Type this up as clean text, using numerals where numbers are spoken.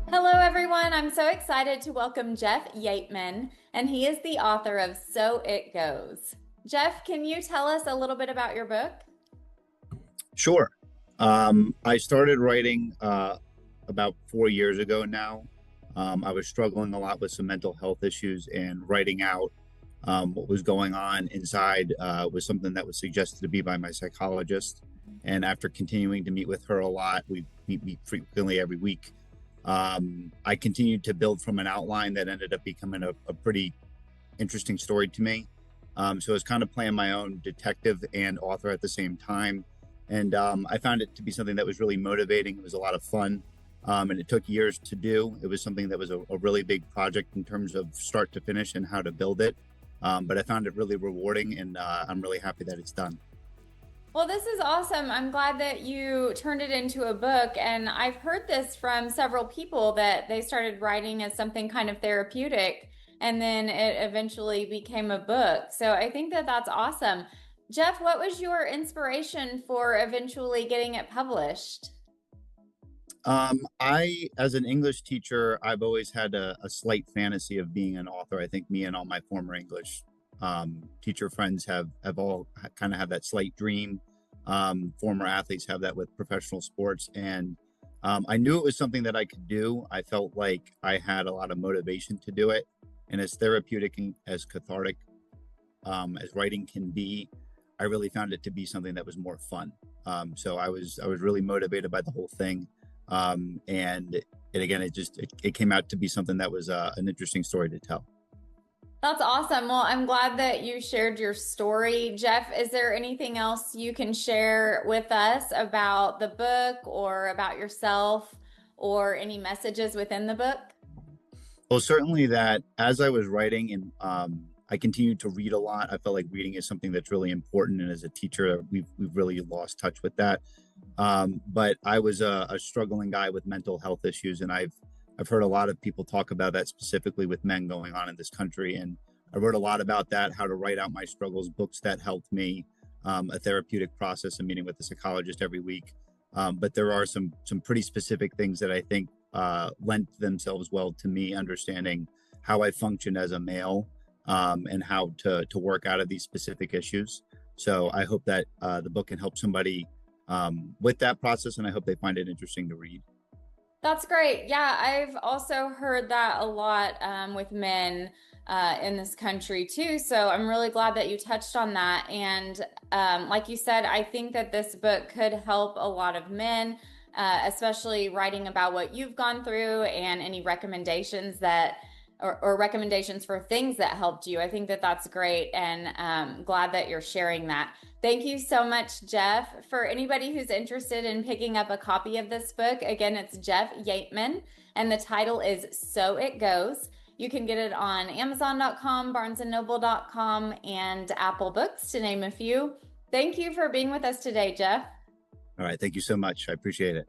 Hello, everyone. I'm so excited to welcome Jeff Yeatman, and he is the author of So It Goes. Jeff, can you tell us a little bit about your book? Sure. I started writing about 4 years ago now. I was struggling a lot with some mental health issues, and writing out what was going on inside was something that was suggested to me by my psychologist. And after continuing to meet with her a lot, we meet frequently every week. I continued to build from an outline that ended up becoming a pretty interesting story to me. So I was kind of playing my own detective and author at the same time. And I found it to be something that was really motivating. It was a lot of fun. And it took years to do. It was something that was a really big project in terms of start to finish and how to build it. But I found it really rewarding, and I'm really happy that it's done. Well, this is awesome. I'm glad that you turned it into a book. And I've heard this from several people that they started writing as something kind of therapeutic, and then it eventually became a book. So I think that that's awesome. Jeff, what was your inspiration for eventually getting it published? As an English teacher, I've always had a slight fantasy of being an author. I think me and all my former English teacher friends have all kind of had that slight dream. Former athletes have that with professional sports, and I knew it was something that I could do. I felt like I had a lot of motivation to do it, and as therapeutic and as cathartic as writing can be, I really found it to be something that was more fun. So I was really motivated by the whole thing, and again, it came out to be something that was an interesting story to tell. That's awesome. Well, I'm glad that you shared your story. Jeff, is there anything else you can share with us about the book or about yourself or any messages within the book? Well, certainly that as I was writing and I continued to read a lot. I felt like reading is something that's really important, and as a teacher, we've really lost touch with that. But I was a struggling guy with mental health issues, and I've heard a lot of people talk about that specifically with men going on in this country. And I wrote a lot about that, how to write out my struggles, books that helped me, a therapeutic process, a meeting with a psychologist every week. But there are some pretty specific things that I think lent themselves well to me understanding how I function as a male, and how to work out of these specific issues. So I hope that the book can help somebody with that process, and I hope they find it interesting to read. That's great. Yeah, I've also heard that a lot with men in this country too. So I'm really glad that you touched on that. And like you said, I think that this book could help a lot of men, especially writing about what you've gone through and any recommendations that or recommendations for things that helped you. I think that that's great, and glad that you're sharing that. Thank you so much, Jeff. For anybody who's interested in picking up a copy of this book, again, it's Jeff Yateman, and the title is So It Goes. You can get it on Amazon.com, BarnesandNoble.com, and Apple Books, to name a few. Thank you for being with us today, Jeff. All right. Thank you so much. I appreciate it.